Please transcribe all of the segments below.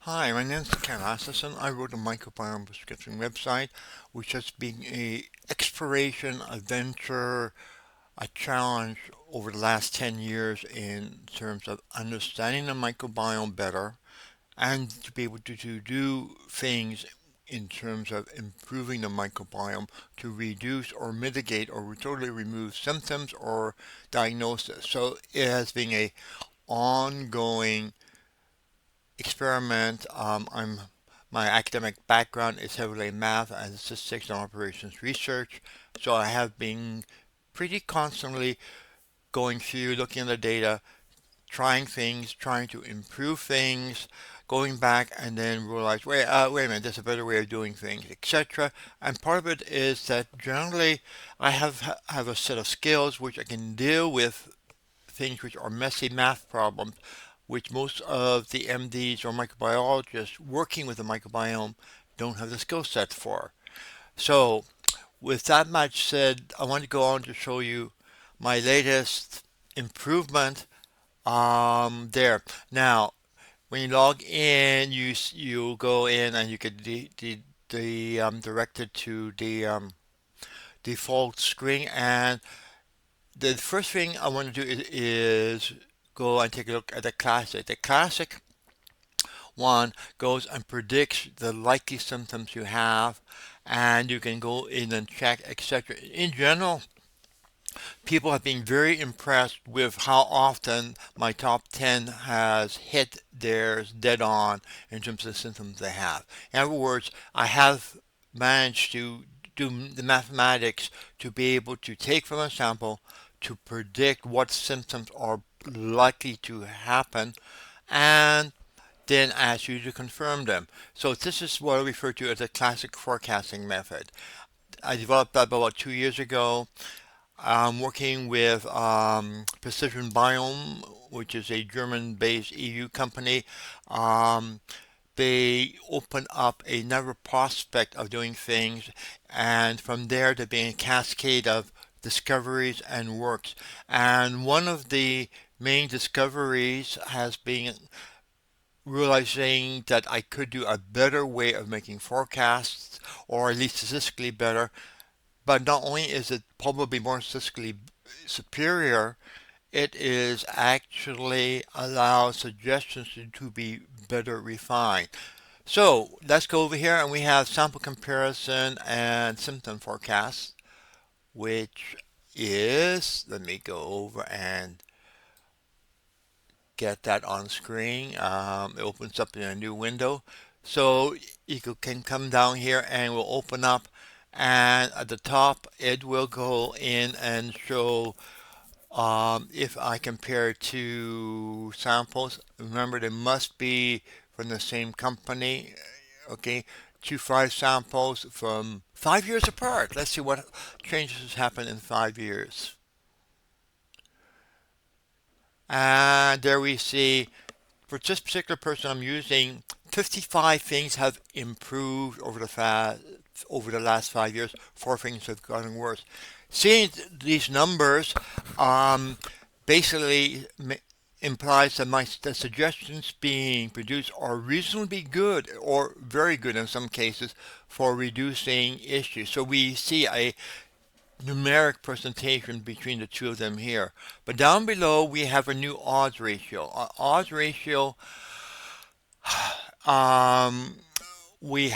Hi, my name is Ken Asserson. I wrote a microbiome prescription website, which has been a exploration, adventure, a challenge over the last 10 years in terms of understanding the microbiome better and to be able to do things in terms of improving the microbiome to reduce or mitigate or totally remove symptoms or diagnosis. So it has been a ongoing experiment. My academic background is heavily in math and statistics and operations research, so I have been pretty constantly going through, looking at the data, trying things, trying to improve things, going back and then realize, wait a minute, there's a better way of doing things, etc. And part of it is that generally I have a set of skills which I can deal with things which are messy math problems, which most of the MDs or microbiologists working with the microbiome don't have the skill set for. So, with that much said, I want to go on to show you my latest improvement there. Now, when you log in, you go in and you get directed to the default screen, and the first thing I want to do is go and take a look at the classic. The classic one goes and predicts the likely symptoms you have, and you can go in and check, etc. In general, people have been very impressed with how often my top 10 has hit theirs dead on in terms of the symptoms they have. In other words, I have managed to do the mathematics to be able to take from a sample to predict what symptoms are likely to happen and then ask you to confirm them. So this is what I refer to as a classic forecasting method. I developed that about 2 years ago. I'm working with Precision Biome, which is a German-based EU company. Um, they open up another prospect of doing things, and from there there being a cascade of discoveries and works. And one of the main discoveries has been realizing that I could do a better way of making forecasts, or at least statistically better. But not only is it probably more statistically superior, it is actually allows suggestions to be better refined. So let's go over here and we have sample comparison and symptom forecast, which is, let me go over and get that on screen. It opens up in a new window. So you can come down here and we'll open up, and at the top it will go in and show if I compare two samples. Remember, they must be from the same company. Okay, two five samples from 5 years apart. Let's see what changes happen in 5 years. And there we see for this particular person I'm using, 55 things have improved over the last 5 years. Four things have gotten worse. Seeing these numbers um, basically implies that the suggestions being produced are reasonably good or very good in some cases for reducing issues. So we see a numeric presentation between the two of them here. But down below we have a new odds ratio. Odds ratio um, we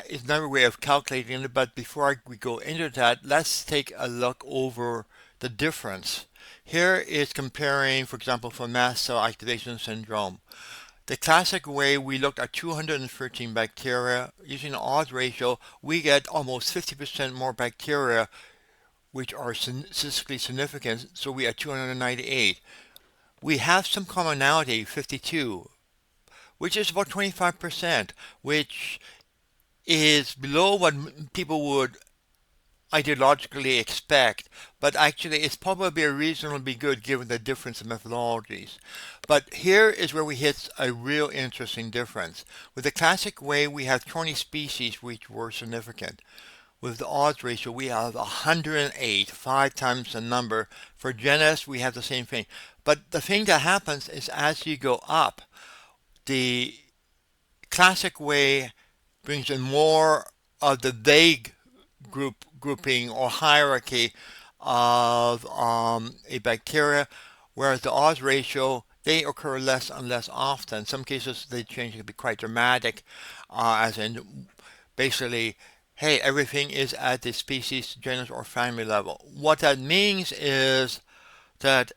is another way of calculating it, but before we go into that, let's take a look over the difference. Here is comparing, for example, for mast cell activation syndrome. The classic way, we looked at 213 bacteria. Using the odds ratio, we get almost 50% more bacteria which are statistically significant, so we are 298. We have some commonality, 52, which is about 25%, which is below what people would ideologically expect, but actually it's probably reasonably good given the difference in methodologies. But here is where we hit a real interesting difference. With the classic way, we have 20 species which were significant. With the odds ratio, we have 108, five times the number. For genus, we have the same thing. But the thing that happens is as you go up, the classic way brings in more of the vague grouping or hierarchy of a bacteria, whereas the odds ratio they occur less and less often. In some cases, they change can be quite dramatic, as in basically, hey, everything is at the species, genus, or family level. What that means is that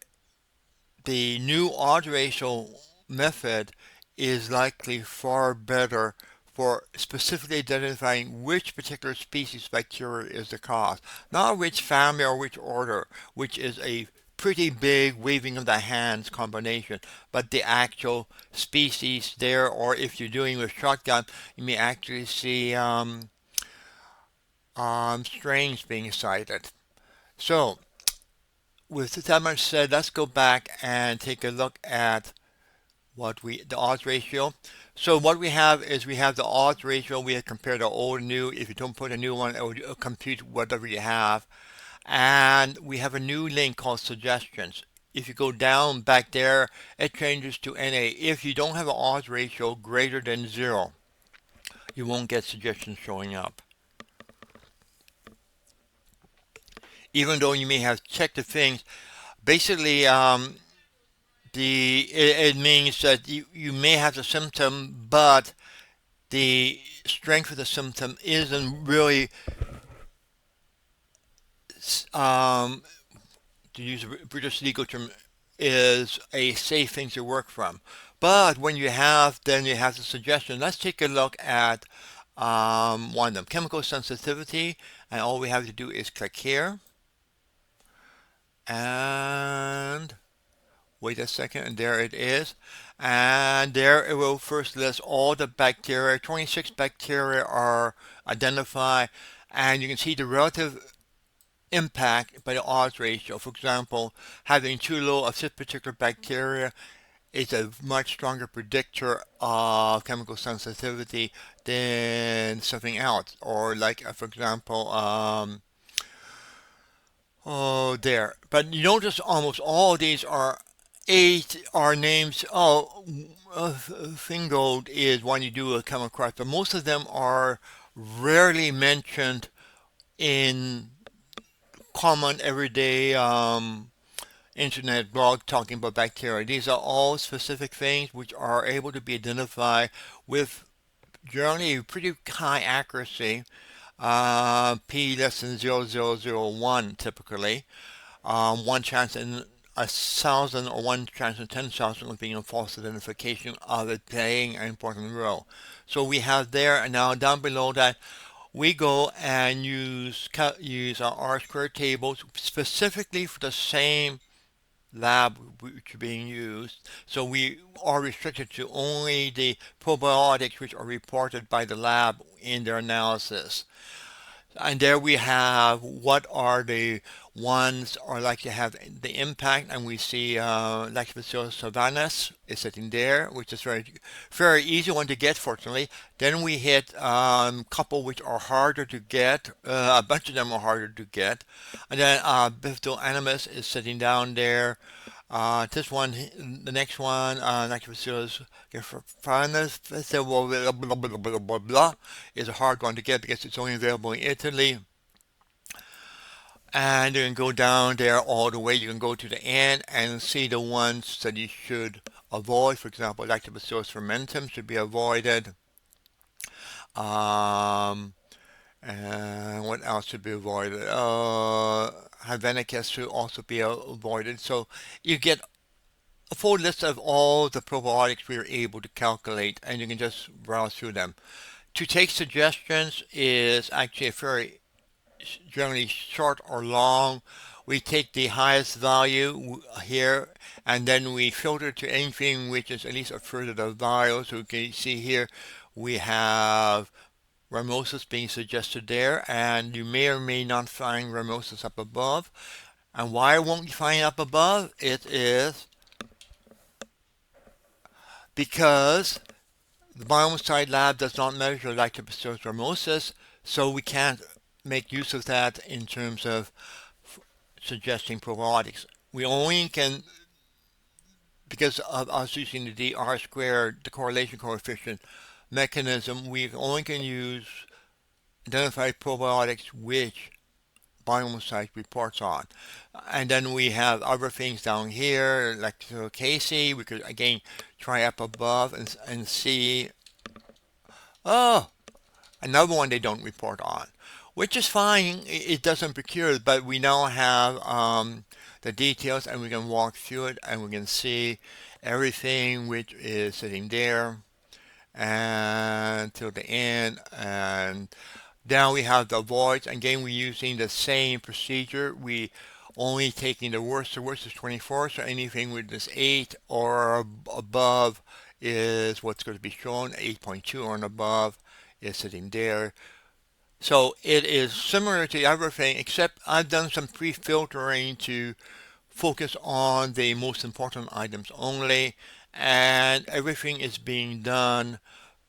the new odd ratio method is likely far better for specifically identifying which particular species of bacteria is the cause, not which family or which order, which is a pretty big waving of the hands combination, but the actual species there, or if you're doing with shotgun, you may actually see strains being cited. So, with that much said, let's go back and take a look at the odds ratio. So what we have is we have the odds ratio. We have compared the old and new. If you don't put a new one, it will compute whatever you have. And we have a new link called suggestions. If you go down back there, it changes to NA. If you don't have an odds ratio greater than 0, you won't get suggestions showing up. Even though you may have checked the things, basically it means that you may have the symptom, but the strength of the symptom isn't really, um, to use a British legal term, is a safe thing to work from. But when then you have the suggestion. Let's take a look at one of them, chemical sensitivity, and all we have to do is click here, and wait a second, and there it is. And there it will first list all the bacteria. 26 bacteria are identified, and you can see the relative impact by the odds ratio. For example, having too low of this particular bacteria is a much stronger predictor of chemical sensitivity than something else. Or like, for example, oh, there. But you notice almost all of these are names. Oh, Fingold is one you do come across, but most of them are rarely mentioned in common everyday internet blog talking about bacteria. These are all specific things which are able to be identified with generally pretty high accuracy, p less than 0.0001 typically. One chance in 1,000 or one chance in 10,000 of being a false identification of it playing an important role. So we have there, and now down below that, we go and use our R squared tables specifically for the same lab which are being used. So we are restricted to only the probiotics which are reported by the lab in their analysis. And there we have what are the ones are likely to have the impact, and we see Lactobacillus sylvanas is sitting there, which is very easy one to get, fortunately. Then we hit a couple which are harder to get. A bunch of them are harder to get, and then Bifidobacillus animus is sitting down there. This one, the next one, Lactobacillus gastriformis, blah, blah, blah, is a hard one to get because it's only available in Italy. And you can go down there all the way. You can go to the end and see the ones that you should avoid. For example, Lactobacillus fermentum should be avoided. And what else should be avoided? Hyvenicus should also be avoided. So you get a full list of all the probiotics we are able to calculate, and you can just browse through them. To take suggestions is actually a very generally short or long. We take the highest value here, and then we filter to anything which is at least a third of the value. So you can see here we have Ramosis being suggested there, and you may or may not find Ramosis up above. And why won't you find it up above? It is because the Biome lab does not measure Lactobacillus ramosis, so we can't make use of that in terms of suggesting probiotics. We only can, because of us using the dr squared, the correlation coefficient, mechanism, we only can use identify probiotics which biome site reports on. And then we have other things down here, like Casey. We could again try up above and see, oh, another one they don't report on, which is fine. It doesn't procure, but we now have the details and we can walk through it and we can see everything which is sitting there and till the end. And now we have the voids. Again, we're using the same procedure. We only taking the worst is 24, so anything with this 8 or above is what's going to be shown. 8.2 or and above is sitting there. So it is similar to the other thing, except I've done some pre-filtering to focus on the most important items only, and everything is being done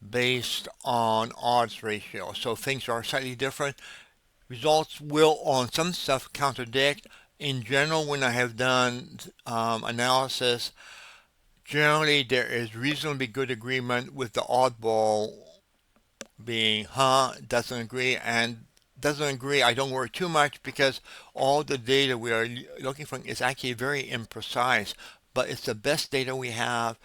based on odds ratio. So things are slightly different. Results will on some stuff contradict. In general, when I have done analysis, generally there is reasonably good agreement with the oddball being, doesn't agree, and doesn't agree. I don't worry too much because all the data we are looking for is actually very imprecise, but it's the best data we have,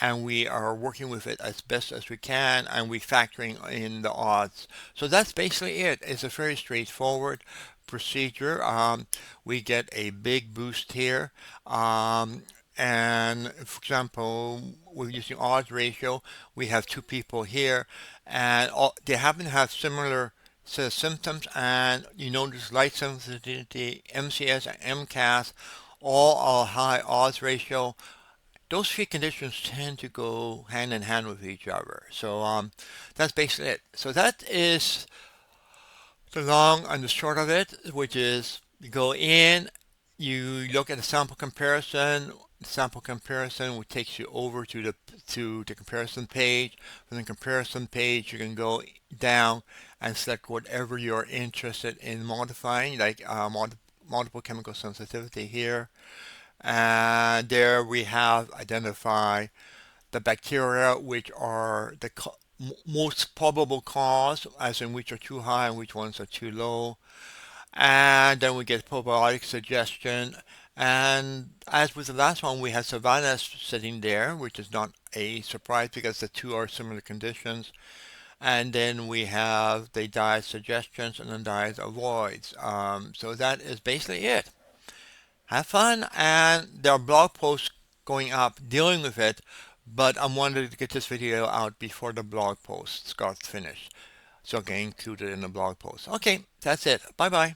and we are working with it as best as we can, and we factoring in the odds. So that's basically it. It's a very straightforward procedure. We get a big boost here. And for example, we're using odds ratio. We have two people here, and they happen to have similar set of symptoms. And you notice light sensitivity, MCS, and MCAS, all are high odds ratio. Those three conditions tend to go hand in hand with each other. So that's basically it. So that is the long and the short of it, which is you go in, you look at the sample comparison. The sample comparison which takes you over to the comparison page. From the comparison page, you can go down and select whatever you're interested in modifying, like multiple chemical sensitivity here. And there we have identified the bacteria which are the most probable cause, as in which are too high and which ones are too low. And then we get probiotic suggestion. And as with the last one, we have Savannah sitting there, which is not a surprise because the two are similar conditions. And then we have the diet suggestions and the diet avoids. So that is basically it. Have fun, and there are blog posts going up dealing with it, but I wanted to get this video out before the blog posts got finished. So I can include it in the blog post. Okay, that's it. Bye bye.